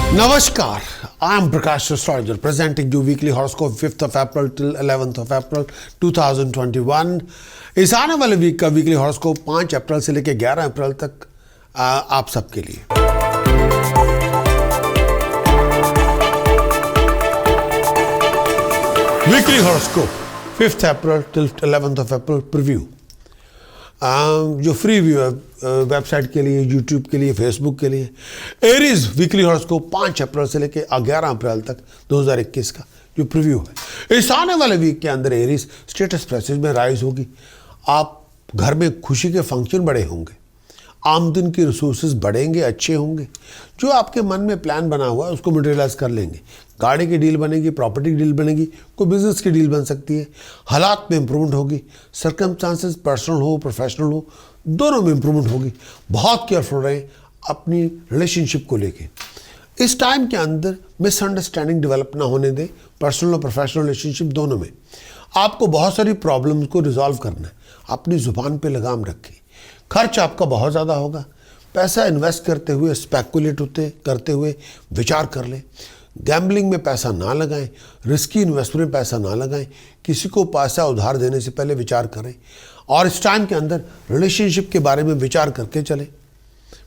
Namaskar, I am Prakash Astrologer presenting you weekly horoscope 5th of April till 11th of April 2021. इस आने वाले week का weekly horoscope 5 April से लेकर 11 April तक आप सबके लिए। Weekly horoscope 5th April till 11th of April preview, जो फ्री व्यू है वेबसाइट के लिए, यूट्यूब के लिए, फेसबुक के लिए। एरीज वीकली हॉरोस्कोप 5 अप्रैल से लेकर 11 अप्रैल तक 2021 का जो प्रीव्यू है। इस आने वाले वीक के अंदर एरीज स्टेटस प्रेसेज में राइज होगी। आप घर में खुशी के फंक्शन बड़े होंगे, आमदन के रिसोर्सेज बढ़ेंगे, अच्छे होंगे। जो आपके मन में प्लान बना हुआ है उसको मटेरियलाइज कर लेंगे। गाड़ी की डील बनेगी, प्रॉपर्टी की डील बनेगी, कोई बिजनेस की डील बन सकती है। हालात में इंप्रूवमेंट होगी। सर्कमस्टांसेस पर्सनल हो प्रोफेशनल हो दोनों में इंप्रूवमेंट होगी। बहुत केयरफुल रहें अपनी रिलेशनशिप को लेके। इस टाइम के अंदर मिसअंडरस्टैंडिंग डेवलप ना होने दें, पर्सनल और प्रोफेशनल रिलेशनशिप दोनों में। आपको बहुत सारी प्रॉब्लम्स को रिजॉल्व करना है। अपनी जुबान पे लगाम रखें। खर्च आपका बहुत ज़्यादा होगा। पैसा इन्वेस्ट करते हुए, स्पेकुलेट करते हुए विचार कर लें। गैम्बलिंग में पैसा ना लगाएं, रिस्की इन्वेस्टमेंट में पैसा ना लगाएं। किसी को पैसा उधार देने से पहले विचार करें। और इस टाइम के अंदर रिलेशनशिप के बारे में विचार करके चलें।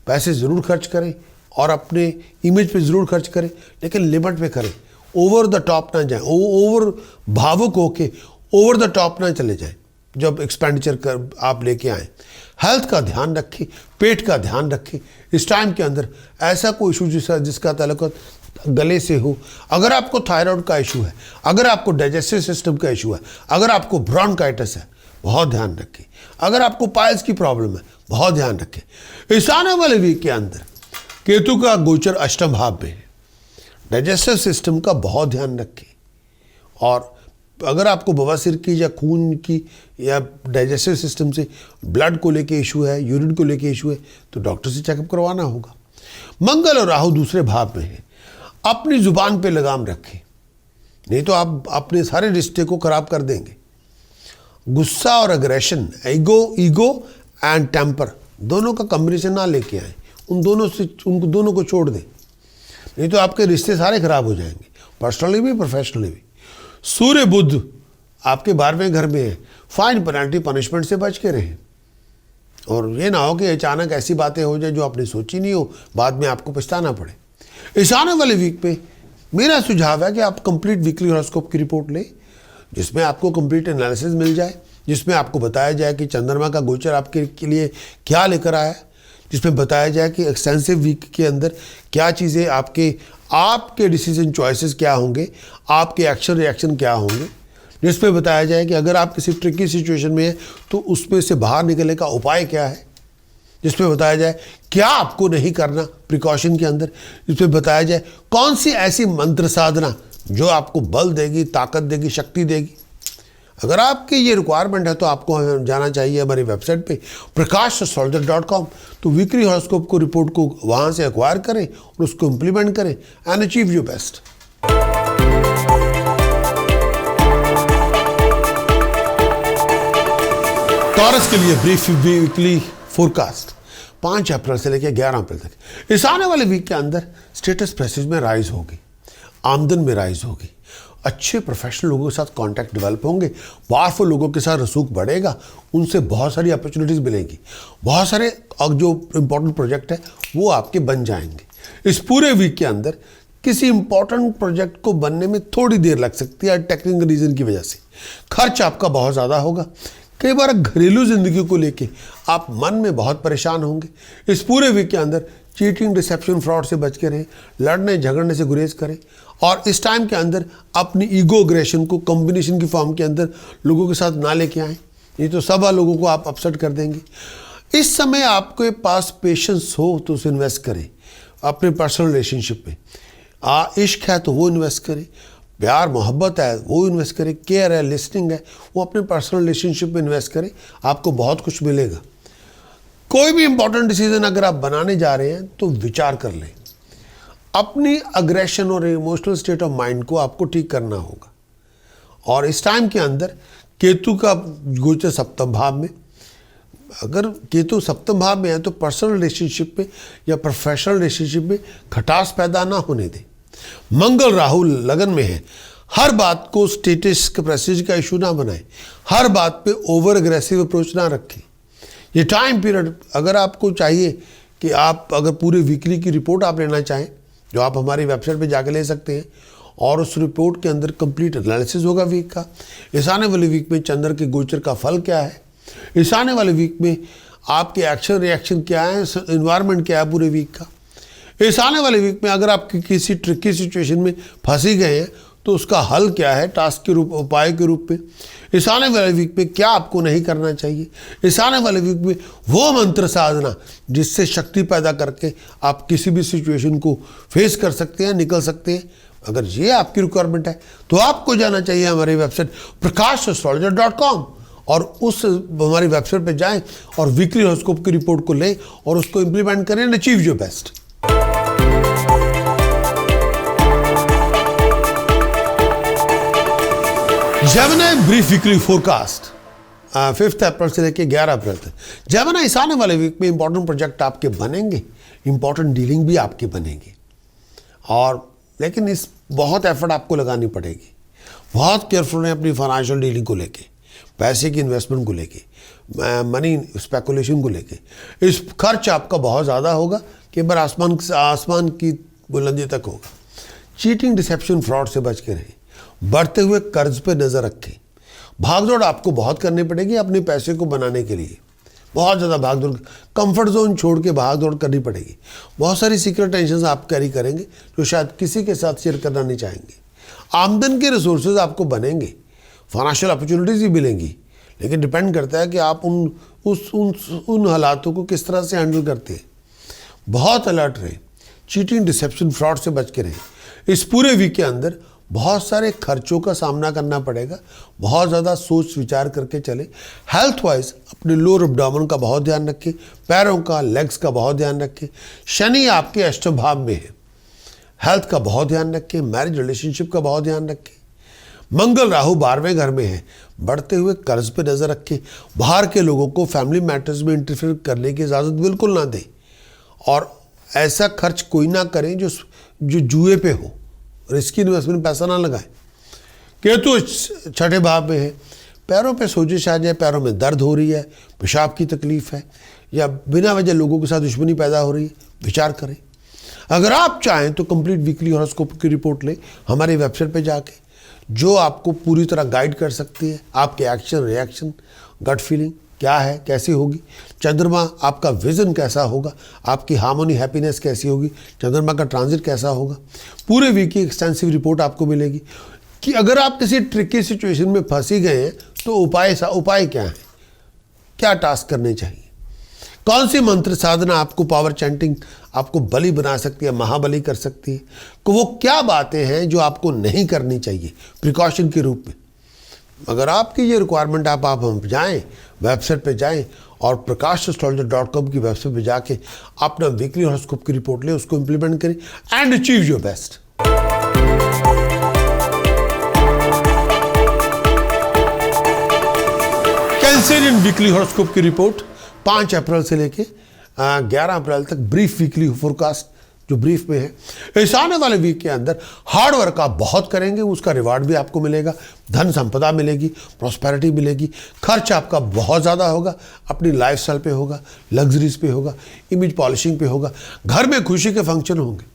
पैसे ज़रूर खर्च करें और अपने इमेज पे ज़रूर खर्च करें, लेकिन लिमिट में करें। ओवर द टॉप ना जाएं, ओवर भावुक होके ओवर द टॉप ना चले जाएं जब एक्सपेंडिचर कर आप लेके आएँ। हेल्थ का ध्यान रखें, पेट का ध्यान रखें। इस टाइम के अंदर ऐसा कोई इशू जिसका ताल्लुक गले से हो, अगर आपको थायराइड का इशू है, अगर आपको डाइजेस्टिव सिस्टम का इशू है, अगर आपको ब्रोंकाइटिस है, बहुत ध्यान रखें। अगर आपको पाइल्स की प्रॉब्लम है, बहुत ध्यान रखें। इस आने वाले वीक के अंदर केतु का गोचर अष्टम भाव में है। डाइजेस्टिव सिस्टम का बहुत ध्यान रखें। और अगर आपको बवासीर की या खून की या डाइजेस्टिव सिस्टम से ब्लड को लेके इशू है, यूरिन को लेके इशू है, तो डॉक्टर से चेकअप करवाना होगा। मंगल और राहु दूसरे भाव में है। अपनी जुबान पे लगाम रखें, नहीं तो आप अपने सारे रिश्ते को खराब कर देंगे। गुस्सा और अग्रेशन, ईगो एंड टेम्पर दोनों का कॉम्बिनेशन ना लेके आए। उन दोनों को छोड़ दें, नहीं तो आपके रिश्ते सारे खराब हो जाएंगे, पर्सनली भी प्रोफेशनली भी। सूर्य बुध आपके 12वें घर में है। फाइन पेनल्टी पनिशमेंट से बच के रहें। और ये ना हो कि अचानक ऐसी बातें हो जाए जो आपने सोची नहीं हो, बाद में आपको पछताना पड़े। इस आने वाले वीक पे मेरा सुझाव है कि आप कंप्लीट वीकली हॉरोस्कोप की रिपोर्ट लें, जिसमें आपको कंप्लीट एनालिसिस मिल जाए, जिसमें आपको बताया जाए कि चंद्रमा का गोचर आपके लिए क्या लेकर आया है, जिसमें बताया जाए कि एक्सटेंसिव वीक के अंदर क्या चीज़ें आपके डिसीजन चॉइसेस क्या होंगे, आपके एक्शन रिएक्शन क्या होंगे, जिसमें बताया जाए कि अगर आप किसी ट्रिकी सिचुएशन में हैं तो उसमें से बाहर निकलने का उपाय क्या है, जिसमें बताया जाए क्या आपको नहीं करना प्रिकॉशन के अंदर, जिसमें बताया जाए कौन सी ऐसी मंत्र साधना जो आपको बल देगी, ताकत देगी, शक्ति देगी। अगर आपके ये रिक्वायरमेंट है तो आपको जाना चाहिए हमारी वेबसाइट पे prakashastrologer.com। तो वीकली हॉरोस्कोप को रिपोर्ट को वहाँ से एक्वायर करें और उसको इम्प्लीमेंट करें and achieve your best. Taurus के लिए ब्रीफ वीकली फोरकास्ट 5 अप्रैल से लेकर 11 अप्रैल तक। इस आने वाले वीक के अंदर स्टेटस प्रेसेज में राइज होगी, आमदन में राइज होगी। अच्छे प्रोफेशनल लोगों के साथ कांटेक्ट डेवलप होंगे। पावरफुल लोगों के साथ रसूख बढ़ेगा, उनसे बहुत सारी अपॉर्चुनिटीज़ मिलेंगी। बहुत सारे जो इम्पोर्टेंट प्रोजेक्ट है वो आपके बन जाएंगे। इस पूरे वीक के अंदर किसी इम्पोर्टेंट प्रोजेक्ट को बनने में थोड़ी देर लग सकती है टेक्निकल रीज़न की वजह से। खर्च आपका बहुत ज़्यादा होगा। कई बार घरेलू ज़िंदगी को लेके आप मन में बहुत परेशान होंगे। इस पूरे वीक के अंदर चीटिंग, डिसेप्शन, फ्रॉड से बच के रहें। लड़ने झगड़ने से गुरेज करें। और इस टाइम के अंदर अपनी ईगो अग्रेशन को कॉम्बिनेशन की फॉर्म के अंदर लोगों के साथ ना लेके आएँ, नहीं तो सब लोगों को आप अपसेट कर देंगे। इस समय आपके पास पेशेंस हो तो उसे इन्वेस्ट करें अपने पर्सनल रिलेशनशिप में। इश्क है तो वो इन्वेस्ट करें, प्यार मोहब्बत है वो इन्वेस्ट करें, केयर है, लिसनिंग है वो अपने पर्सनल रिलेशनशिप में इन्वेस्ट करें। आपको बहुत कुछ मिलेगा। कोई भी इंपॉर्टेंट डिसीजन अगर आप बनाने जा रहे हैं तो विचार कर लें। अपनी अग्रेशन और इमोशनल स्टेट ऑफ माइंड को आपको ठीक करना होगा। और इस टाइम के अंदर केतु का गोचर सप्तम भाव में, अगर केतु सप्तम भाव में है तो पर्सनल रिलेशनशिप में या प्रोफेशनल रिलेशनशिप में खटास पैदा ना होने दे। मंगल राहु लगन में है, हर बात को स्टेटस के प्रेस्टीज का इशू ना बनाए, हर बात पे ओवर एग्रेसिव अप्रोच ना रखें। ये टाइम पीरियड अगर आपको चाहिए कि आप अगर पूरे वीकली की रिपोर्ट आप लेना चाहें, जो आप हमारी वेबसाइट पे जाके ले सकते हैं, और उस रिपोर्ट के अंदर कंप्लीट एनालिसिस होगा वीक का। इस आने वाले वीक में चंद्र के गोचर का फल क्या है, इस आने वाले वीक में आपके एक्शन रिएक्शन क्या है, इन्वायरमेंट क्या है पूरे वीक का। इस आने वाले वीक में अगर आप किसी ट्रिकी सिचुएशन में फंसी गए हैं तो उसका हल क्या है टास्क के रूप, उपाय के रूप में। इस आने वाले वीक में क्या आपको नहीं करना चाहिए, इस आने वाले वीक में वो मंत्र साधना जिससे शक्ति पैदा करके आप किसी भी सिचुएशन को फेस कर सकते हैं, निकल सकते हैं। अगर ये आपकी रिक्वायरमेंट है तो आपको जाना चाहिए हमारी वेबसाइट prakash.astrologer.com और उस हमारी वेबसाइट पे जाएं और वीकली हॉरोस्कोप की रिपोर्ट को लें और उसको इंप्लीमेंट करें and achieve your best. Gemini brief weekly forecast 5 April से लेकर 11 अप्रैल तक। जेमिनी इस आने वाले वीक में इंपॉर्टेंट प्रोजेक्ट आपके बनेंगे, इंपॉर्टेंट डीलिंग भी आपकी बनेगी, और लेकिन इस बहुत एफर्ट आपको लगानी पड़ेगी। बहुत केयरफुल है अपनी फाइनेंशियल डीलिंग को लेके, पैसे की इन्वेस्टमेंट को लेके, मनी स्पेकुलेशन को लेके। इस खर्च आपका बहुत ज़्यादा होगा कि बार आसमान की बुलंदी तक होगा। चीटिंग, डिसेप्शन, फ्रॉड से बच के रहें। बढ़ते हुए कर्ज पे नज़र रखें। भागदौड़ आपको बहुत करनी पड़ेगी अपने पैसे को बनाने के लिए, बहुत ज़्यादा भागदौड़, कंफर्ट जोन छोड़ के भागदौड़ करनी पड़ेगी। बहुत सारी सीक्रेट टेंशन आप कैरी करेंगे जो शायद किसी के साथ शेयर करना नहीं चाहेंगे। आमदन के रिसोर्सेज आपको बनेंगे, फाइनेंशियल अपॉर्चुनिटीज़ भी मिलेंगी, लेकिन डिपेंड करता है कि आप उन हालातों को किस तरह से हैंडल करते हैं। बहुत अलर्ट रहें, चीटिंग, डिसेप्शन, फ्रॉड से बच के रहें। इस पूरे वीक के अंदर बहुत सारे खर्चों का सामना करना पड़ेगा, बहुत ज़्यादा सोच विचार करके चले। हेल्थ वाइज अपने लोअर एब्डोमेन का बहुत ध्यान रखें, पैरों का, लेग्स का बहुत ध्यान रखें। शनि आपके अष्टम भाव में है, हेल्थ का बहुत ध्यान रखें, मैरिज रिलेशनशिप का बहुत ध्यान रखें। मंगल राहु 12वें घर में है, बढ़ते हुए कर्ज पे नज़र रखें। बाहर के लोगों को फैमिली मैटर्स में इंटरफेयर करने की इजाज़त बिल्कुल ना दें, और ऐसा खर्च कोई ना करें जो जुए पे हो। रिस्की इन्वेस्टमेंट में पैसा ना लगाएं। केतु 6ठे भाव में है, पैरों पे सोजिश आ जाए, पैरों में दर्द हो रही है, पेशाब की तकलीफ है, या बिना वजह लोगों के साथ दुश्मनी पैदा हो रही है, विचार करें। अगर आप चाहें तो कंप्लीट वीकली हॉरोस्कोप की रिपोर्ट लें हमारी वेबसाइट पे जाके, जो आपको पूरी तरह गाइड कर सकती है। आपके एक्शन, रिएक्शन, गट फीलिंग क्या है, कैसी होगी, चंद्रमा आपका विजन कैसा होगा, आपकी हार्मोनी, हैप्पीनेस कैसी होगी, चंद्रमा का ट्रांजिट कैसा होगा, पूरे वीक की एक्सटेंसिव रिपोर्ट आपको मिलेगी। कि अगर आप किसी ट्रिकी सिचुएशन में फंसी गए हैं तो उपाय क्या है, क्या टास्क करने चाहिए, कौन सी मंत्र साधना आपको पावर चैंटिंग आपको बलि बना सकती है, महाबली कर सकती है, तो वो क्या बातें हैं जो आपको नहीं करनी चाहिए प्रिकॉशन के रूप में। अगर आपकी ये रिक्वायरमेंट आप हम जाएं, वेबसाइट पे जाएं और prakash.astrologer.com की वेबसाइट पे जाके अपना वीकली हॉरोस्कोप की रिपोर्ट लें, उसको इंप्लीमेंट करें and achieve your best. Cancerian weekly horoscope की रिपोर्ट 5 अप्रैल से लेके 11 अप्रैल तक ब्रीफ वीकली फोरकास्ट जो ब्रीफ में है। इस आने वाले वीक के अंदर हार्ड वर्क आप बहुत करेंगे, उसका रिवार्ड भी आपको मिलेगा, धन संपदा मिलेगी, प्रॉस्पेरिटी मिलेगी। खर्च आपका बहुत ज़्यादा होगा, अपनी लाइफस्टाइल पे होगा, लग्जरीज पे होगा, इमेज पॉलिशिंग पे होगा, घर में खुशी के फंक्शन होंगे,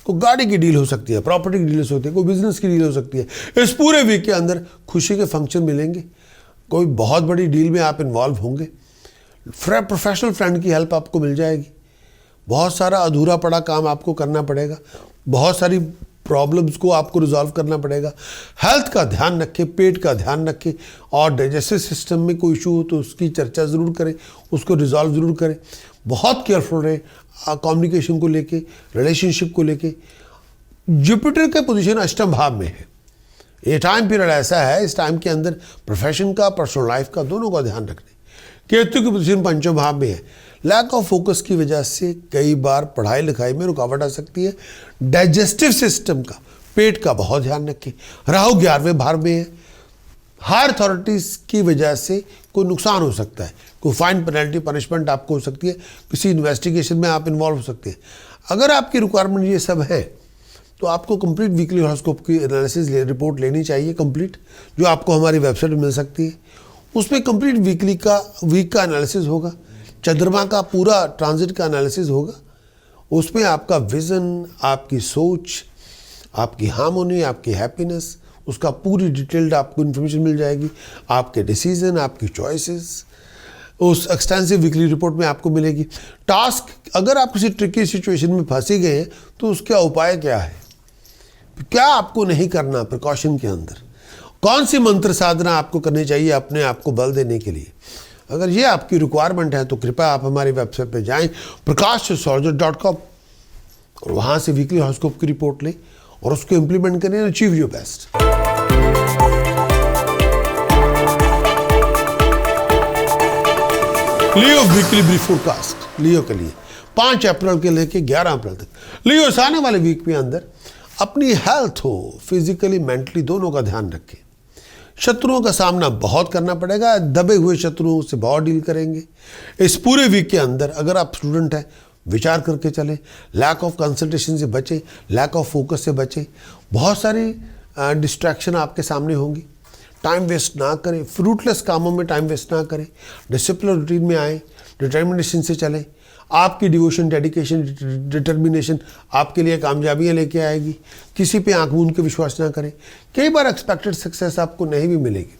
कोई गाड़ी की डील हो सकती है, प्रॉपर्टी की डील हो सकती है, कोई बिजनेस की डील हो सकती है। इस पूरे वीक के अंदर खुशी के फंक्शन मिलेंगे, कोई बहुत बड़ी डील में आप इन्वॉल्व होंगे, प्रोफेशनल फ्रेंड की हेल्प आपको मिल जाएगी। बहुत सारा अधूरा पड़ा काम आपको करना पड़ेगा, बहुत सारी प्रॉब्लम्स को आपको रिजॉल्व करना पड़ेगा। हेल्थ का ध्यान रखें, पेट का ध्यान रखें, और डाइजेस्टिव सिस्टम में कोई इशू हो तो उसकी चर्चा ज़रूर करें, उसको रिजॉल्व ज़रूर करें। बहुत केयरफुल रहें कम्युनिकेशन को लेके, रिलेशनशिप को लेके। जुपिटर का पोजीशन अष्टम भाव में है। ये टाइम पीरियड ऐसा है, इस टाइम के अंदर प्रोफेशन का, पर्सनल लाइफ का, दोनों का ध्यान रखने। केतु की पोजीशन पंचम भाव में है। लैक ऑफ फोकस की वजह से कई बार पढ़ाई लिखाई में रुकावट आ सकती है। डाइजेस्टिव सिस्टम का, पेट का बहुत ध्यान रखें। राहु 11वें भाव में है, हायर अथॉरिटीज़ की वजह से कोई नुकसान हो सकता है, कोई फाइन पेनल्टी पनिशमेंट आपको हो सकती है, किसी इन्वेस्टिगेशन में आप इन्वॉल्व हो सकते हैं। अगर आपकी रिक्वायरमेंट ये सब है तो आपको कंप्लीट वीकली हॉरोस्कोप की एनालिसिस रिपोर्ट लेनी चाहिए कंप्लीट, जो आपको हमारी वेबसाइट में मिल सकती है। उसमें कंप्लीट वीक का एनालिसिस होगा, चंद्रमा का पूरा ट्रांजिट का एनालिसिस होगा। उसमें आपका विज़न, आपकी सोच, आपकी हार्मोनी, आपकी हैप्पीनेस, उसका पूरी डिटेल्ड आपको इन्फॉर्मेशन मिल जाएगी। आपके डिसीजन, आपकी चॉइसेस उस एक्सटेंसिव वीकली रिपोर्ट में आपको मिलेगी। टास्क, अगर आप किसी ट्रिकी सिचुएशन में फंसे गए हैं तो उसका उपाय क्या है, क्या आपको नहीं करना, प्रिकॉशन के अंदर कौन सी मंत्र साधना आपको करनी चाहिए अपने आप को बल देने के लिए। अगर ये आपकी रिक्वायरमेंट है तो कृपया आप हमारी वेबसाइट पर जाएं prakashastrologer.com और वहाँ से वीकली हॉरोस्कोप की रिपोर्ट लें और उसको इम्प्लीमेंट करें and achieve your best. Leo weekly brief forecast Leo के लिए 5 अप्रैल के लेके 11 अप्रैल तक। लियो इस आने वाले वीक में अंदर अपनी हेल्थ हो, फिजिकली मेंटली दोनों का ध्यान रखें। शत्रुओं का सामना बहुत करना पड़ेगा, दबे हुए शत्रुओं से बहुत डील करेंगे। इस पूरे वीक के अंदर अगर आप स्टूडेंट हैं, विचार करके चलें, लैक ऑफ कंसंट्रेशन से बचें, लैक ऑफ फोकस से बचें। बहुत सारी डिस्ट्रैक्शन आपके सामने होंगी। टाइम वेस्ट ना करें, फ्रूटलेस कामों में टाइम वेस्ट ना करें, डिसिप्लिन रूटीन में आएँ, डिटर्मिनेशन से चलें। आपकी डिवोशन, डेडिकेशन, डिटर्मिनेशन आपके लिए कामयाबियाँ लेके आएगी। किसी पे आंख मूंद के विश्वास ना करें। कई बार एक्सपेक्टेड सक्सेस आपको नहीं भी मिलेगी।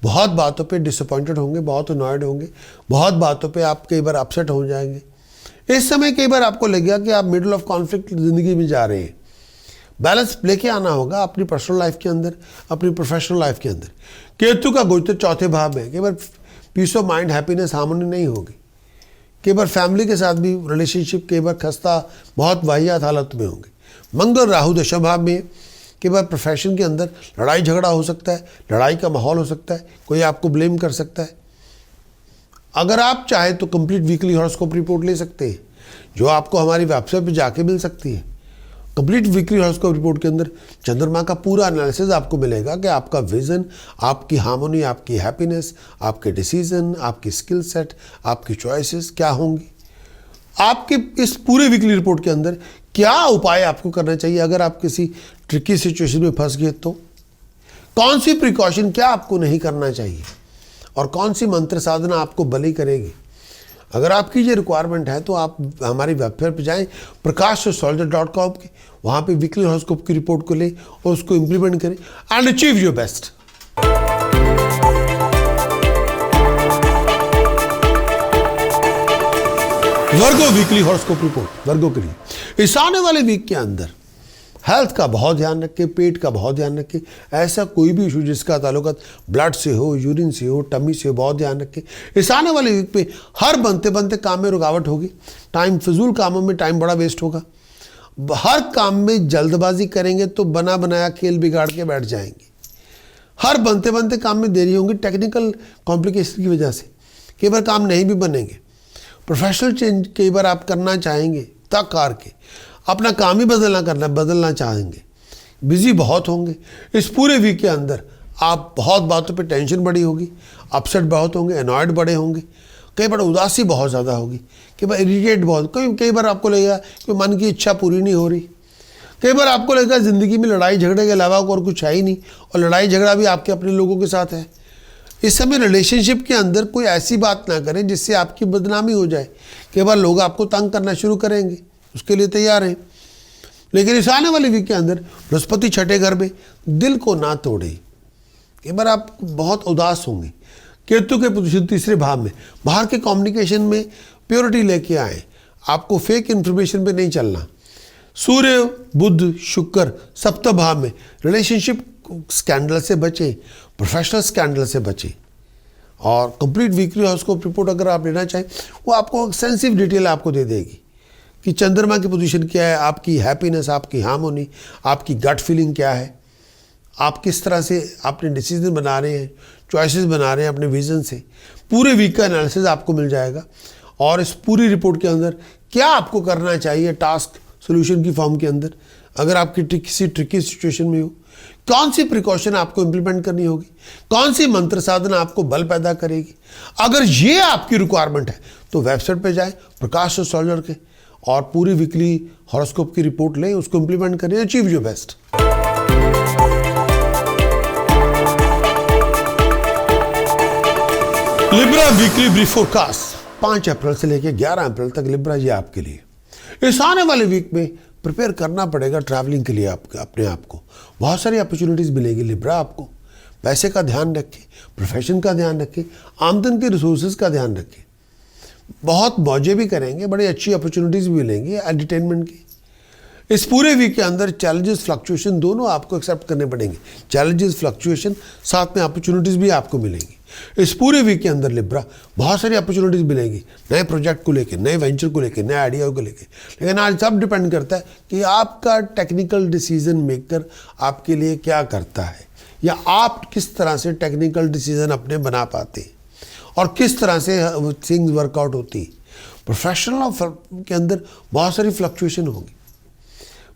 बहुत बातों पे डिसअपॉइंटेड होंगे, बहुत अनॉयड होंगे, बहुत बातों पे आप कई बार अपसेट हो जाएंगे। इस समय कई बार आपको लगेगा कि आप मिडल ऑफ कॉन्फ्लिक्ट ज़िंदगी में जा रहे हैं। बैलेंस लेके आना होगा अपनी पर्सनल लाइफ के अंदर, अपनी प्रोफेशनल लाइफ के अंदर। केतु का गोचर चौथे भाव में, कई बार peace of mind, happiness, harmony नहीं होगी। कई बार फैमिली के साथ भी रिलेशनशिप कई बार खस्ता, बहुत वाहियात हालत में होंगे। मंगल राहु दशम भाव में, कई बार प्रोफेशन के अंदर लड़ाई झगड़ा हो सकता है, लड़ाई का माहौल हो सकता है, कोई आपको ब्लेम कर सकता है। अगर आप चाहें तो कंप्लीट वीकली हॉरोस्कोप रिपोर्ट ले सकते हैं, जो आपको हमारी वेबसाइट पर जाके मिल सकती है। कंप्लीट वीकली हॉरोस्कोप रिपोर्ट के अंदर चंद्रमा का पूरा एनालिसिस आपको मिलेगा कि आपका विजन, आपकी हार्मोनी, आपकी हैप्पीनेस, आपके डिसीजन, आपकी स्किल सेट, आपकी चॉइसेस क्या होंगी। आपके इस पूरे वीकली रिपोर्ट के अंदर क्या उपाय आपको करना चाहिए अगर आप किसी ट्रिकी सिचुएशन में फंस गए तो, कौन सी प्रिकॉशन क्या आपको नहीं करना चाहिए, और कौन सी मंत्र साधना आपको बली करेगी। अगर आपकी ये रिक्वायरमेंट है तो आप हमारी वेबसाइट पर जाएं prakashastrologer.com की, वहाँ पे वीकली हॉरोस्कोप की रिपोर्ट को लें और उसको इम्प्लीमेंट करें and achieve your best. Virgo weekly horoscope report Virgo के लिए इस आने वाले वीक के अंदर हेल्थ का बहुत ध्यान रखें, पेट का बहुत ध्यान रखें। ऐसा कोई भी इशू जिसका ताल्लुक ब्लड से हो, यूरिन से हो, टमी से हो, बहुत ध्यान रखें। इस आने वाले वीक पे हर बनते बनते काम में रुकावट होगी। टाइम, फिजूल कामों में टाइम बड़ा वेस्ट होगा। हर काम में जल्दबाजी करेंगे तो बना बनाया खेल बिगाड़ के बैठ जाएंगे। हर बनते बनते काम में देरी होगी टेक्निकल कॉम्प्लिकेशन की वजह से। कई बार काम नहीं भी बनेंगे। प्रोफेशनल चेंज कई बार आप करना चाहेंगे, तक कार के अपना काम ही बदलना चाहेंगे। बिजी बहुत होंगे। इस पूरे वीक के अंदर आप बहुत बातों पे टेंशन बड़ी होगी, अपसेट बहुत होंगे, अनॉयड बड़े होंगे। कई बार उदासी बहुत ज़्यादा होगी, कई बार इरिटेट बहुत, कई बार आपको लगेगा कि मन की इच्छा पूरी नहीं हो रही। कई बार आपको लगेगा ज़िंदगी में लड़ाई झगड़े के अलावा और कुछ है ही नहीं, और लड़ाई झगड़ा भी आपके अपने लोगों के साथ है। इस समय रिलेशनशिप के अंदर कोई ऐसी बात ना करें जिससे आपकी बदनामी हो जाए। कई बार लोग आपको तंग करना शुरू करेंगे, उसके लिए तैयार हैं। लेकिन इस आने वाले वीक के अंदर बृहस्पति छठे घर में, दिल को ना तोड़े। कई बार आप बहुत उदास होंगे। केतु के पोजीशन तीसरे भाव में, बाहर के कम्युनिकेशन में प्योरिटी लेके आए। आपको फेक इन्फॉर्मेशन पे नहीं चलना। सूर्य, बुध, शुक्र सप्तम भाव में, रिलेशनशिप स्कैंडल से बचें, प्रोफेशनल स्कैंडल से बचें। और कंप्लीट वीकली हॉरोस्कोप रिपोर्ट अगर आप लेना चाहें, वो आपको एक्सटेंसिव डिटेल आपको दे देगी कि चंद्रमा की पोजीशन क्या है, आपकी हैप्पीनेस, आपकी हार्मोनी, आपकी गट फीलिंग क्या है, आप किस तरह से अपने डिसीजन बना रहे हैं, चॉइसेस बना रहे हैं अपने विजन से। पूरे वीक का एनालिसिस आपको मिल जाएगा। और इस पूरी रिपोर्ट के अंदर क्या आपको करना चाहिए, टास्क सोल्यूशन की फॉर्म के अंदर। अगर आपकी किसी ट्रिकी सिचुएशन में हो, कौन सी प्रिकॉशन आपको इंप्लीमेंट करनी होगी, कौन सी मंत्र साधना आपको बल पैदा करेगी, अगर ये आपकी रिक्वायरमेंट है तो वेबसाइट पे जाएं प्रकाश एस्ट्रोलॉजर के और पूरी वीकली हॉरोस्कोप की रिपोर्ट लें, उसको इंप्लीमेंट करें, achieve your best. Libra weekly brief forecast 5 April से लेकर 11 अप्रैल तक लिब्रा ये आपके लिए। इस आने वाले वीक में प्रिपेयर करना पड़ेगा ट्रैवलिंग के लिए अपने आप को। बहुत सारी अपॉर्चुनिटीज़ मिलेगी लिब्रा आपको। पैसे का ध्यान रखें, प्रोफेशन का ध्यान रखें, आमदन के रिसोर्सेज का ध्यान रखें। बहुत मौजे भी करेंगे, बड़ी अच्छी अपॉर्चुनिटीज़ भी मिलेंगी एंटरटेनमेंट की। इस पूरे वीक के अंदर चैलेंजेस फ्लक्चुएशन दोनों आपको एक्सेप्ट करने पड़ेंगे। चैलेंजेस फ्लक्चुएशन साथ में अपॉर्चुनिटीज़ भी आपको मिलेंगी। इस पूरे वीक के अंदर लिब्रा बहुत सारी अपॉर्चुनिटीज़ मिलेंगी, नए प्रोजेक्ट को लेके, नए वेंचर को लेके, नए आइडिया को लेके। लेकिन आज सब डिपेंड करता है कि आपका टेक्निकल डिसीजन मेकर आपके लिए क्या करता है, या आप किस तरह से टेक्निकल डिसीजन अपने बना पाते हैं और किस तरह से थिंग्स वर्कआउट होती। प्रोफेशनल के अंदर बहुत सारी फ्लक्चुएशन होगी।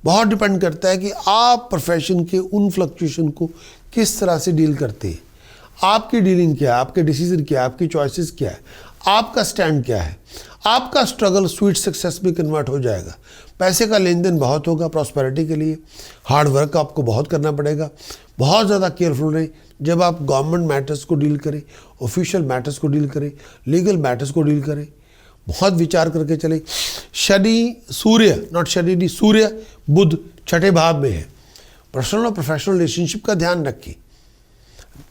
बहुत डिपेंड करता है कि आप प्रोफेशन के उन फ्लक्चुएशन को किस तरह से डील करते हैं। आपकी डीलिंग क्या है, आपके डिसीजन क्या है, आपकी चॉइसेस क्या है, आपका स्टैंड क्या है। आपका स्ट्रगल स्वीट सक्सेस में कन्वर्ट हो जाएगा। पैसे का लेन देन बहुत होगा प्रॉस्पेरिटी के लिए। हार्ड वर्क आपको बहुत करना पड़ेगा। बहुत ज़्यादा केयरफुल रहें जब आप गवर्नमेंट मैटर्स को डील करें, ऑफिशियल मैटर्स को डील करें, लीगल मैटर्स को डील करें। बहुत विचार करके चले। सूर्य बुध छठे भाव में है। पर्सनल और प्रोफेशनल रिलेशनशिप का ध्यान रखें।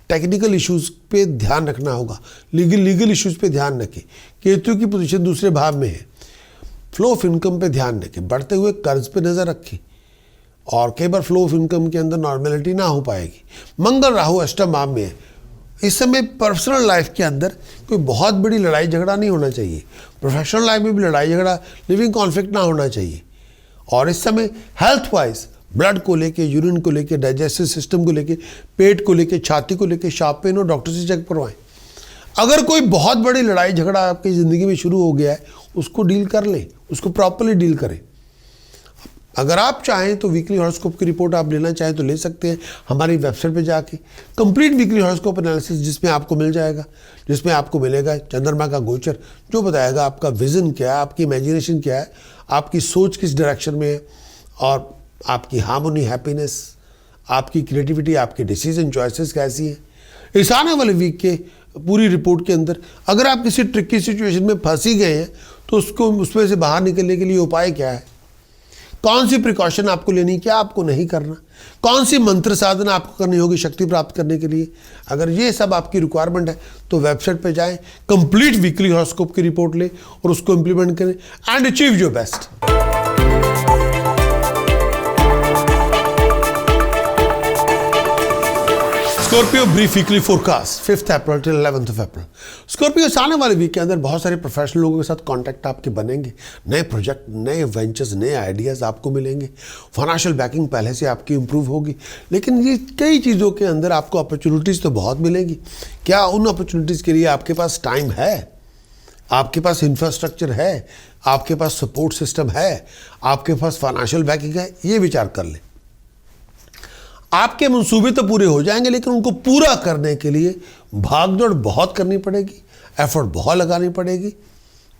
टेक्निकल इश्यूज पे ध्यान रखना होगा, लीगल इश्यूज पे ध्यान रखें। केतु की पोजीशन दूसरे भाव में है। फ्लो ऑफ इनकम पे ध्यान रखें। बढ़ते हुए कर्ज पे नज़र रखें और कई बार फ्लो ऑफ इनकम के अंदर नॉर्मेलिटी ना हो पाएगी। मंगल राहु अष्टम भाव में है। इस समय पर्सनल लाइफ के अंदर कोई बहुत बड़ी लड़ाई झगड़ा नहीं होना चाहिए। प्रोफेशनल लाइफ में भी लड़ाई झगड़ा, लिविंग कॉन्फ्लिक्ट ना होना चाहिए। और इस समय हेल्थ वाइज ब्लड को लेके, यूरिन को लेके, डाइजेस्टिव सिस्टम को लेके, पेट को लेके, छाती को लेके शार्प पेन और डॉक्टर से चेक करवाएं। अगर कोई बहुत बड़ी लड़ाई झगड़ा आपकी ज़िंदगी में शुरू हो गया है, उसको डील कर लें, उसको प्रॉपरली डील करें। अगर आप चाहें तो वीकली हॉरोस्कोप की रिपोर्ट आप लेना चाहें तो ले सकते हैं हमारी वेबसाइट पे जाके। कंप्लीट वीकली हॉरोस्कोप एनालिसिस जिसमें आपको मिल जाएगा, जिसमें आपको मिलेगा चंद्रमा का गोचर जो बताएगा आपका विज़न क्या है, आपकी इमेजिनेशन क्या है, आपकी सोच किस डायरेक्शन में है, और आपकी हार्मोनी, हैप्पीनेस, आपकी क्रिएटिविटी, आपके डिसीजन चॉइसेस कैसी हैं। इस आने वाले वीक के पूरी रिपोर्ट के अंदर अगर आप किसी ट्रिकी सिचुएशन में फंस ही गए हैं तो उसमें से बाहर निकलने के लिए उपाय क्या है, कौन सी प्रिकॉशन आपको लेनी, क्या आपको नहीं करना, कौन सी मंत्र साधना आपको करनी होगी शक्ति प्राप्त करने के लिए। अगर ये सब आपकी रिक्वायरमेंट है तो वेबसाइट पे जाएं, कंप्लीट वीकली हॉरोस्कोप की रिपोर्ट लें और उसको इंप्लीमेंट करें and achieve your best. Scorpio brief weekly forecast 5 April till 11 April. Scorpio आने वाले वीक के अंदर बहुत सारे प्रोफेशनल लोगों के साथ कांटेक्ट आपके बनेंगे। नए प्रोजेक्ट, नए वेंचर्स, नए आइडियाज़ आपको मिलेंगे। फाइनेंशियल बैकिंग पहले से आपकी इंप्रूव होगी। लेकिन ये कई चीज़ों के अंदर आपको अपॉर्चुनिटीज़ तो बहुत मिलेंगी। क्या उन अपॉर्चुनिटीज़ के लिए आपके पास टाइम है, आपके पास इंफ्रास्ट्रक्चर है, आपके पास सपोर्ट सिस्टम है, आपके पास फाइनेंशियल बैकिंग है? ये विचार कर लें। आपके मंसूबे तो पूरे हो जाएंगे लेकिन उनको पूरा करने के लिए भागदौड़ बहुत करनी पड़ेगी, एफर्ट बहुत लगानी पड़ेगी,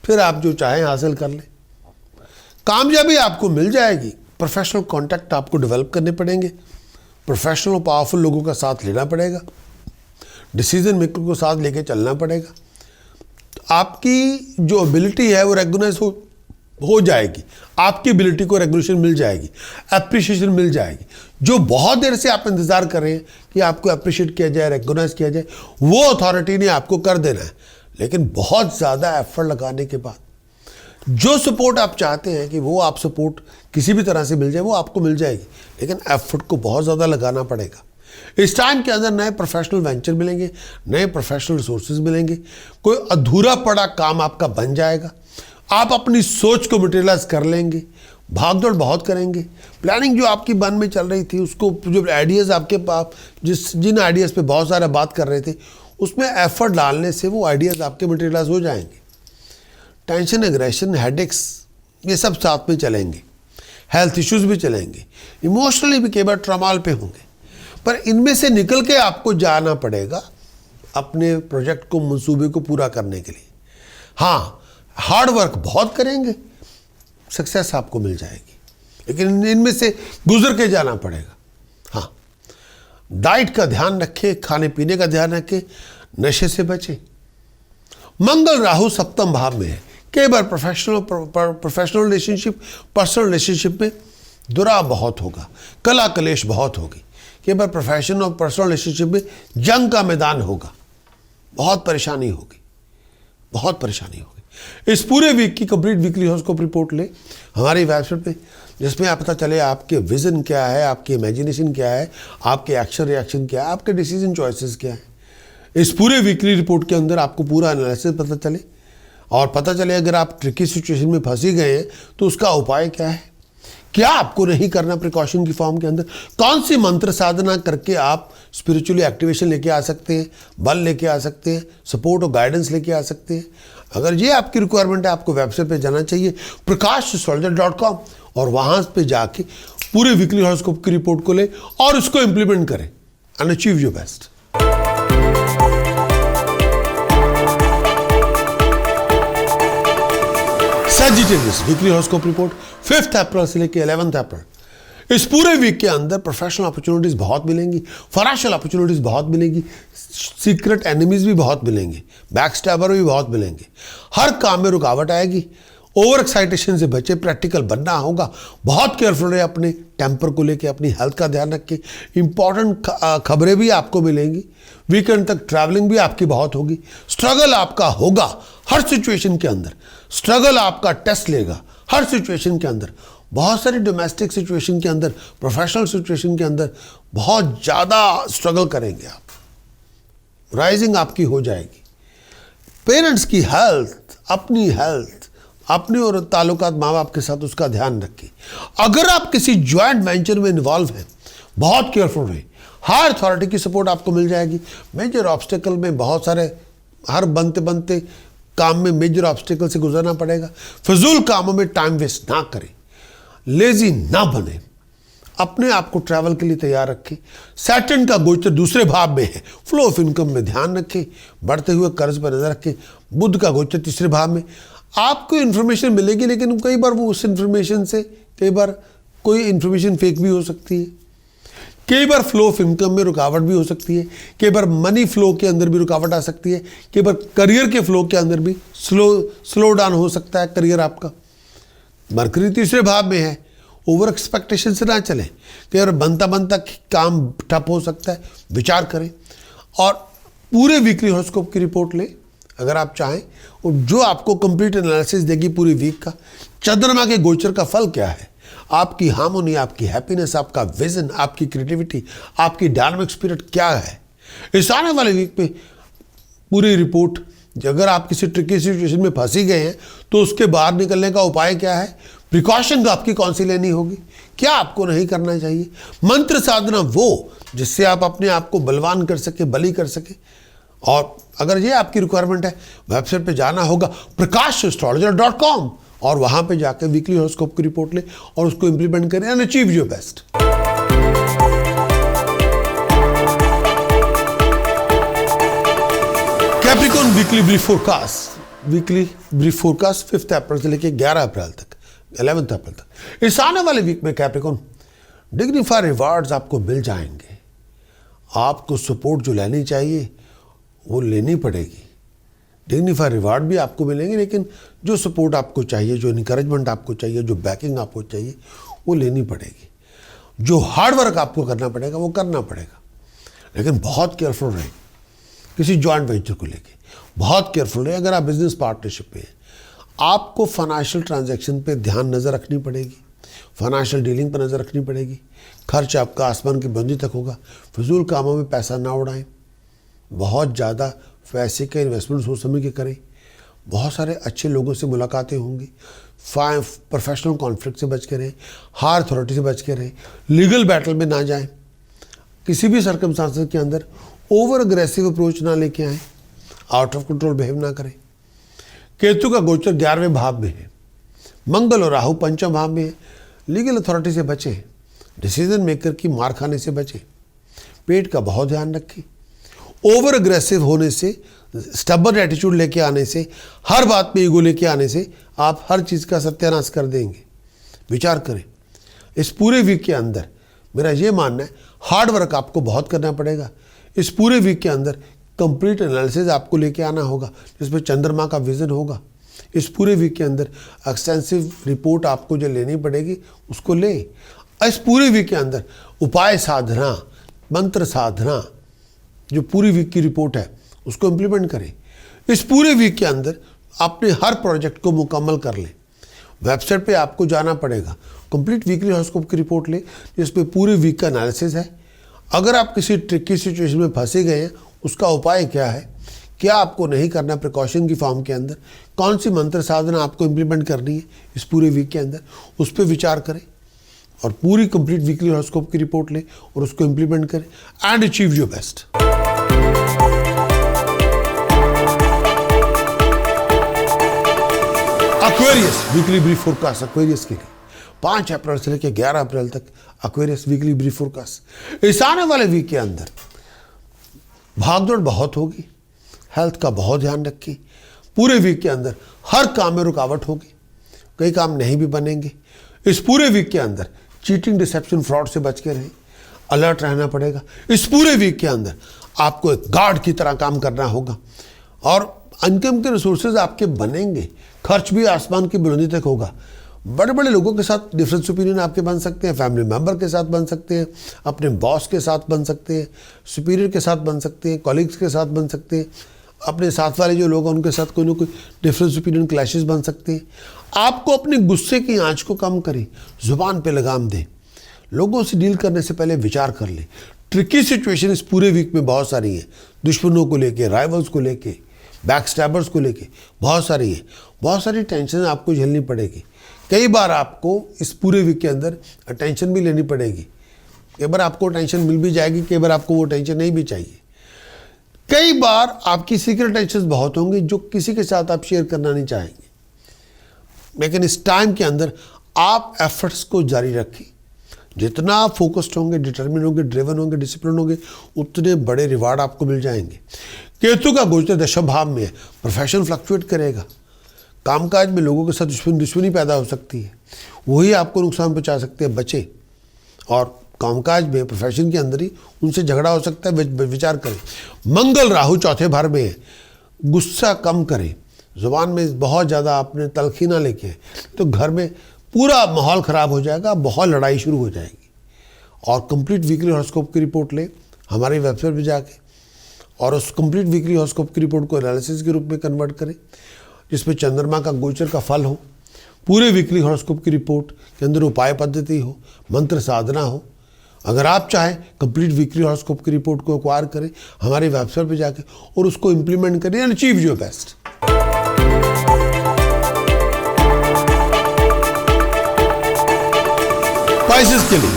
फिर आप जो चाहें हासिल कर लें। कामयाबी आपको मिल जाएगी। प्रोफेशनल कॉन्टैक्ट आपको डेवलप करने पड़ेंगे। प्रोफेशनल और पावरफुल लोगों का साथ लेना पड़ेगा। डिसीजन मेकर को साथ लेके चलना पड़ेगा। आपकी जो एबिलिटी है वो रेगुनाइज हो जाएगी। आपकी एबिलिटी को रेगुलेशन मिल जाएगी, एप्रिशिएशन मिल जाएगी। जो बहुत देर से आप इंतज़ार कर रहे हैं कि आपको अप्रिशिएट किया जाए, रेगुनाइज किया जाए, वो अथॉरिटी ने आपको कर देना है। लेकिन बहुत ज़्यादा एफर्ट लगाने के बाद जो सपोर्ट आप चाहते हैं कि वो आप सपोर्ट किसी भी तरह से मिल जाए, वो आपको मिल जाएगी। लेकिन एफर्ट को बहुत ज़्यादा लगाना पड़ेगा। इस टाइम के अंदर नए प्रोफेशनल वेंचर मिलेंगे, नए प्रोफेशनल रिसोर्सेज मिलेंगे। कोई अधूरा पड़ा काम आपका बन जाएगा। आप अपनी सोच को मटेरियलाइज कर लेंगे। भागदौड़ बहुत करेंगे। प्लानिंग जो आपकी मन में चल रही थी, उसको जो आइडियाज़ आपके पास, जिन आइडियाज़ पे बहुत सारा बात कर रहे थे, उसमें एफर्ट डालने से वो आइडियाज़ आपके मटेरियलाइज हो जाएंगे। टेंशन, एग्रेशन, हेडेक्स, ये सब साथ में चलेंगे। हेल्थ इश्यूज भी चलेंगे, इमोशनली भी कई बार ट्रॉमाल पे होंगे, पर इनमें से निकल के आपको जाना पड़ेगा अपने प्रोजेक्ट को, मंसूबे को पूरा करने के लिए। हाँ, हार्ड वर्क बहुत करेंगे, सक्सेस आपको मिल जाएगी, लेकिन इनमें से गुजर के जाना पड़ेगा। हाँ, डाइट का ध्यान रखें, खाने पीने का ध्यान रखें, नशे से बचें। मंगल राहु सप्तम भाव में है, कई बार प्रोफेशनल रिलेशनशिप, पर्सनल रिलेशनशिप में दुरा बहुत होगा, कला कलेश बहुत होगी। कई बार प्रोफेशनल और पर्सनल रिलेशनशिप में जंग का मैदान होगा, बहुत परेशानी होगी, बहुत परेशानी होगी। इस पूरे वीक की कंप्लीट वीकली हॉरोस्कोप रिपोर्ट ले हमारी वेबसाइट पे, जिसमें आप पता चले आपके विजन क्या है, आपकी इमेजिनेशन क्या है, आपके एक्शन रिएक्शन क्या है, आपके डिसीजन चॉइसेस क्या है। इस पूरे वीकली रिपोर्ट के अंदर आपको पूरा एनालिसिस पता चले, और पता चले अगर आप ट्रिकी सिचुएशन में फंसी गए हैं तो उसका उपाय क्या है, क्या आपको नहीं करना प्रिकॉशन की फॉर्म के अंदर, कौन सी मंत्र साधना करके आप स्पिरिचुअली एक्टिवेशन लेके आ सकते हैं, बल लेके आ सकते हैं, सपोर्ट और गाइडेंस लेके आ सकते हैं। अगर ये आपकी रिक्वायरमेंट है, आपको वेबसाइट पे जाना चाहिए prakashsoldier.com, और वहाँ पे जाके पूरे वीकली हॉरोस्कोप की रिपोर्ट को ले और उसको इम्प्लीमेंट करें and achieve your best. Sagittarius weekly horoscope report 5 April से लेकर 11 अप्रैल। इस पूरे वीक के अंदर प्रोफेशनल अपॉर्चुनिटीज बहुत मिलेंगी, फाइनेंशियल अपॉर्चुनिटीज बहुत मिलेंगी, सीक्रेट एनिमीज भी बहुत मिलेंगे, बैक स्टैबर भी बहुत मिलेंगे। हर काम में रुकावट आएगी, ओवर एक्साइटेशन से बचे, प्रैक्टिकल बनना होगा, बहुत केयरफुल रहे अपने टेम्पर को लेके, अपनी हेल्थ का ध्यान रखें। इंपॉर्टेंट खबरें भी आपको मिलेंगी, वीकेंड तक ट्रैवलिंग भी आपकी बहुत होगी, स्ट्रगल आपका होगा हर सिचुएशन के अंदर, स्ट्रगल आपका टेस्ट लेगा हर सिचुएशन के अंदर। बहुत सारी डोमेस्टिक सिचुएशन के अंदर, प्रोफेशनल सिचुएशन के अंदर बहुत ज़्यादा स्ट्रगल करेंगे आप, राइजिंग आपकी हो जाएगी। पेरेंट्स की हेल्थ, अपनी हेल्थ, अपने और ताल्लुकात माँ बाप के साथ, उसका ध्यान रखें। अगर आप किसी ज्वाइंट वेंचर में इन्वॉल्व हैं, बहुत केयरफुल रहें। हायर अथॉरिटी की सपोर्ट आपको मिल जाएगी। मेजर ऑब्स्टेकल में बहुत सारे, हर बनते बनते काम में मेजर ऑब्स्टेकल से गुजरना पड़ेगा। फिजूल कामों में टाइम वेस्ट ना करें, लेजी ना बने, अपने आप को ट्रैवल के लिए तैयार रखें। सैटर्न का गोचर दूसरे भाव में है, फ्लो ऑफ इनकम में ध्यान रखें, बढ़ते हुए कर्ज पर नजर रखें। बुध का गोचर तीसरे भाव में, आपको इन्फॉर्मेशन मिलेगी, लेकिन कई बार वो उस इन्फॉर्मेशन से, कई बार कोई इन्फॉर्मेशन फेक भी हो सकती है, कई बार फ्लो ऑफ इनकम में रुकावट भी हो सकती है, कई बार मनी फ्लो के अंदर भी रुकावट आ सकती है, कई बार करियर के फ्लो के अंदर भी स्लो डाउन हो सकता है करियर आपका। मरकरी तीसरे भाव में है, ओवर एक्सपेक्टेशन से ना चलें, कई बार बनता बनता काम ठप हो सकता है, विचार करें। और पूरे वीकली हॉरोस्कोप की रिपोर्ट लें अगर आप चाहें, और जो आपको कंप्लीट एनालिसिस देगी पूरी वीक का। चंद्रमा के गोचर का फल क्या है, आपकी हार्मोनी, आपकी हैप्पीनेस, आपका विजन, आपकी क्रिएटिविटी, आपकी डायनामिक स्पिरिट क्या है। इस आने वाले वीक में पूरी रिपोर्ट, अगर आप किसी ट्रिकी सिचुएशन में फंसी गए हैं तो उसके बाहर निकलने का उपाय क्या है, प्रिकॉशन आपकी कौन सी लेनी होगी, क्या आपको नहीं करना चाहिए, मंत्र साधना वो जिससे आप अपने आप को बलवान कर सके, बली कर सके। और अगर ये आपकी रिक्वायरमेंट है, वेबसाइट पे जाना होगा prakashsoldier.com, और वहां पे जाकर वीकली हॉरोस्कोप की रिपोर्ट ले और उसको इंप्लीमेंट करें and achieve your best. Capricorn weekly brief forecast 5 April से लेकर 11 अप्रैल तक, 11 अप्रैल तक। इस आने वाले वीक में कैप्रिकॉर्न डिग्निफाइड रिवार्ड्स आपको मिल जाएंगे। आपको सपोर्ट जो लेनी चाहिए वो लेनी पड़ेगी, डिग्निफाइड रिवार्ड भी आपको मिलेंगे, लेकिन जो सपोर्ट आपको चाहिए, जो इनकरेजमेंट आपको चाहिए, जो बैकिंग आपको चाहिए, वो लेनी पड़ेगी। जो हार्ड वर्क आपको करना पड़ेगा वो करना पड़ेगा, लेकिन बहुत केयरफुल रहें किसी जॉइंट वेंचर को लेके, बहुत केयरफुल रहें। अगर आप बिजनेस पार्टनरशिप पे हैं, आपको फाइनेंशियल ट्रांजैक्शन पे ध्यान नज़र रखनी पड़ेगी, फाइनेंशियल डीलिंग पर नज़र रखनी पड़ेगी। खर्च आपका आसमान की बुलंदी तक होगा। फिजूल कामों में पैसा ना उड़ाएं, बहुत ज़्यादा पैसे के इन्वेस्टमेंट सोच समझ के करें। बहुत सारे अच्छे लोगों से मुलाकातें होंगी। प्रोफेशनल कॉन्फ्लिक्ट से बच के रहें, हायर अथॉरिटी से बच के रहें, लीगल बैटल में ना जाएं, किसी भी सर्कमस्टांसेस के अंदर ओवर अग्रेसिव अप्रोच ना लेके आएँ, आउट ऑफ कंट्रोल बिहेव ना करें। केतु का गोचर 11वें भाव में है, मंगल और राहु पंचम भाव में है। लीगल अथॉरिटी से बचें, डिसीजन मेकर की मार खाने से बचें, पेट का बहुत ध्यान रखें, ओवर अग्रेसिव होने से, स्टबर्न एटीट्यूड लेके आने से, हर बात पे ईगो लेके आने से आप हर चीज़ का सत्यानाश कर देंगे। विचार करें। इस पूरे वीक के अंदर मेरा ये मानना है हार्ड वर्क आपको बहुत करना पड़ेगा। इस पूरे वीक के अंदर कंप्लीट एनालिसिस आपको लेके आना होगा जिसमें चंद्रमा का विजन होगा। इस पूरे वीक के अंदर एक्सटेंसिव रिपोर्ट आपको जो लेनी पड़ेगी उसको ले। इस पूरे वीक के अंदर उपाय साधना, मंत्र साधना, जो पूरी वीक की रिपोर्ट है उसको इम्प्लीमेंट करें। इस पूरे वीक के अंदर अपने हर प्रोजेक्ट को मुकम्मल कर लें। वेबसाइट पे आपको जाना पड़ेगा, कंप्लीट वीकली हॉरोस्कोप की रिपोर्ट लें जिसमें पूरे वीक का एनालिसिस है। अगर आप किसी ट्रिकी सिचुएशन में फंसे गए हैं, उसका उपाय क्या है, क्या आपको नहीं करना प्रिकॉशन की फॉर्म के अंदर, कौन सी मंत्र साधना आपको इम्प्लीमेंट करनी है इस पूरे वीक के अंदर, उस पर विचार करें और पूरी कंप्लीट वीकली हॉरोस्कोप की रिपोर्ट लें और उसको इम्प्लीमेंट करें and achieve your best. Aquarius weekly brief forecast Aquarius के लिए 5 अप्रैल से लेकर 11 अप्रैल तक एक्वेरियस वीकली ब्रीफ फोरकास्ट। इस आने वाले वीक के अंदर भागदौड़ बहुत होगी, हेल्थ का बहुत ध्यान रखिए। पूरे वीक के अंदर हर काम में रुकावट होगी, कई काम नहीं भी बनेंगे। इस पूरे वीक के अंदर चीटिंग, डिसेप्शन, फ्रॉड से बच के रहें, अलर्ट रहना पड़ेगा। इस पूरे वीक के अंदर आपको एक गार्ड की तरह काम करना होगा और इनकम के रिसोर्सेज आपके बनेंगे, खर्च भी आसमान की बुलंदी तक होगा। बड़े बड़े लोगों के साथ डिफरेंस ओपिनियन आपके बन सकते हैं, फैमिली मेंबर के साथ बन सकते हैं, अपने बॉस के साथ बन सकते हैं, सुपीरियर के साथ बन सकते हैं, कॉलीग्स के साथ बन सकते हैं, अपने साथ वाले जो लोग हैं उनके साथ कोई ना कोई डिफरेंस ओपिनियन क्लैशेस बन सकते हैं। आपको अपने गुस्से की आंच को कम करें, जुबान पे लगाम दें, लोगों से डील करने से पहले विचार कर लें। ट्रिकी सिचुएशन इस पूरे वीक में बहुत सारी है, दुश्मनों को लेके, राइवल्स को लेके, बैक स्टैबर्स को लेके बहुत सारी है। बहुत सारी टेंशन आपको झेलनी पड़ेगी। कई बार आपको इस पूरे वीक के अंदर टेंशन भी लेनी पड़ेगी। कई बार आपको टेंशन मिल भी जाएगी, कई बार आपको वो टेंशन नहीं भी चाहिए। कई बार आपकी सीक्रेट टेंशन बहुत होंगी जो किसी के साथ आप शेयर करना नहीं चाहेंगे, लेकिन इस टाइम के अंदर आप एफर्ट्स को जारी रखें। जितना आप फोकस्ड होंगे, डिटर्मिन होंगे, ड्रिवन होंगे, डिसिप्लिन होंगे, उतने बड़े रिवार्ड आपको मिल जाएंगे। केतु का गोचर दशम भाव में है, प्रोफेशन फ्लक्चुएट करेगा, कामकाज में लोगों के साथ दुश्मनी पैदा हो सकती है, वही आपको नुकसान पहुंचा सकते हैं, बचे। और कामकाज में, प्रोफेशन के अंदर ही उनसे झगड़ा हो सकता है, विचार करें। मंगल राहु चौथे भाव में है, गुस्सा कम करें, जुबान में बहुत ज़्यादा आपने तलखी ना लेके तो घर में पूरा माहौल ख़राब हो जाएगा, बहुत लड़ाई शुरू हो जाएगी। और कंप्लीट वीकली हॉरोस्कोप की रिपोर्ट ले हमारी वेबसाइट पर जाके और उस कंप्लीट वीकली हॉरोस्कोप की रिपोर्ट को एनालिसिस के रूप में कन्वर्ट करें जिसमें चंद्रमा का गोचर का फल हो, पूरे वीकली हॉरोस्कोप की रिपोर्ट के अंदर उपाय पद्धति हो, मंत्र साधना हो। अगर आप चाहें कंप्लीट वीकली हॉरोस्कोप की रिपोर्ट को एक्वायर करें हमारी वेबसाइट पर जाके और उसको इम्प्लीमेंट करें and achieve your best. Spices के लिए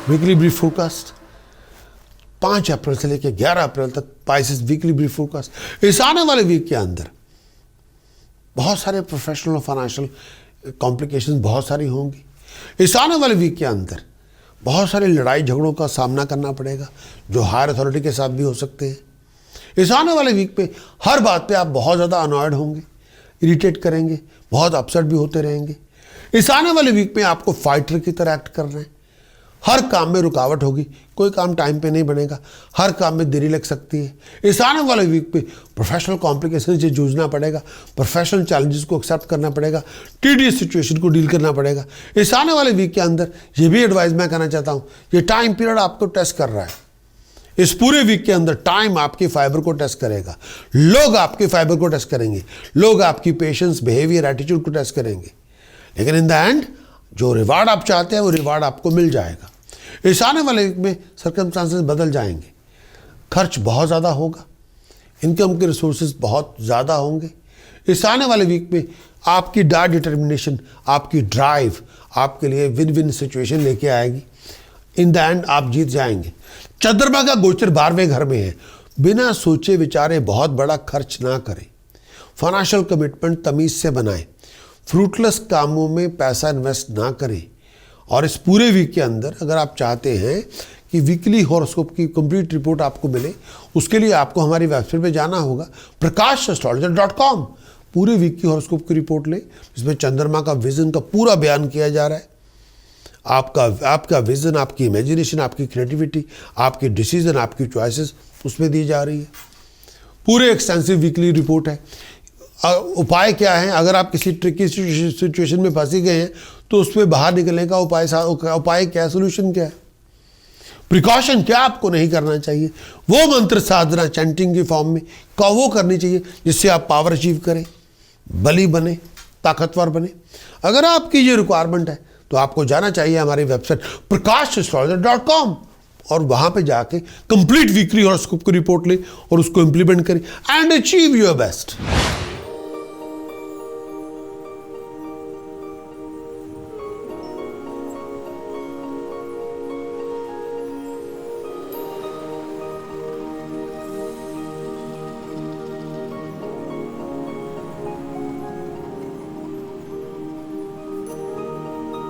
वीकली ब्रीफ फोरकास्ट 5 अप्रैल से लेकर 11 अप्रैल तक स्पाइसेस वीकली ब्रीफ फोरकास्ट। इस आने वाले वीक के अंदर बहुत सारे प्रोफेशनल और फाइनेंशियल कॉम्प्लिकेशंस बहुत सारी होंगी। इस आने वाले वीक के अंदर बहुत सारे लड़ाई झगड़ों का सामना करना पड़ेगा जो हायर अथॉरिटी के साथ भी हो सकते हैं। इस आने वाले वीक पे हर बात पे आप बहुत ज़्यादा अनॉयड होंगे, इरिटेट करेंगे, बहुत अपसेट भी होते रहेंगे। इस आने वाले वीक में आपको फाइटर की तरह एक्ट करना है। हर काम में रुकावट होगी, कोई काम टाइम पे नहीं बनेगा, हर काम में देरी लग सकती है। इस आने वाले वीक पे प्रोफेशनल कॉम्प्लिकेशन से जूझना पड़ेगा, प्रोफेशनल चैलेंजेस को एक्सेप्ट करना पड़ेगा, टीडियस सिचुएशन को डील करना पड़ेगा। इस आने वाले वीक के अंदर ये भी एडवाइस मैं करना चाहता हूँ, ये टाइम पीरियड आपको टेस्ट कर रहा है। इस पूरे वीक के अंदर टाइम आपके फाइबर को टेस्ट करेगा, लोग आपके फाइबर को टेस्ट करेंगे, लोग आपकी पेशेंस, बिहेवियर, एटीट्यूड को टेस्ट करेंगे, लेकिन इन द एंड जो रिवार्ड आप चाहते हैं वो रिवार्ड आपको मिल जाएगा। इस आने वाले वीक में सर्कमस्टांसेस बदल जाएंगे, खर्च बहुत ज़्यादा होगा, इनकम के रिसोर्सेज बहुत ज़्यादा होंगे। इस आने वाले वीक में आपकी डायर डिटर्मिनेशन, आपकी ड्राइव आपके लिए विन विन सिचुएशन लेके आएगी। इन द एंड आप जीत जाएंगे। चंद्रमा का गोचर 12वें घर में है, बिना सोचे विचारे बहुत बड़ा खर्च ना करें, फाइनेंशियल कमिटमेंट तमीज़ से बनाएं, फ्रूटलेस कामों में पैसा इन्वेस्ट ना करें और इस पूरे वीक के अंदर अगर आप चाहते हैं कि वीकली हॉरोस्कोप की कंप्लीट रिपोर्ट आपको मिले, उसके लिए आपको हमारी वेबसाइट पे जाना होगा prakashastrologer.com। पूरे वीक की हॉरोस्कोप की रिपोर्ट ले, इसमें चंद्रमा का विजन का पूरा बयान किया जा रहा है। आपका विजन, आपकी इमेजिनेशन, आपकी क्रिएटिविटी, आपके डिसीजन, आपकी चॉइसेस उसमें दी जा रही है। पूरे एक्सटेंसिव वीकली रिपोर्ट है। उपाय क्या है, अगर आप किसी ट्रिकी सिचुएशन में फंसी गए हैं तो उसमें बाहर निकलने का उपाय क्या है, सोल्यूशन क्या है, प्रिकॉशन क्या आपको नहीं करना चाहिए, वो मंत्र साधना चैंटिंग के फॉर्म में वो करनी चाहिए जिससे आप पावर अचीव करें, बली बने, ताकतवर बने। अगर आपकी ये रिक्वायरमेंट है तो आपको जाना चाहिए हमारी वेबसाइट prakashastrologer.com और वहां पे जाके कंप्लीट वीकली हॉरोस्कोप की रिपोर्ट ले और उसको इंप्लीमेंट करें एंड अचीव योर बेस्ट।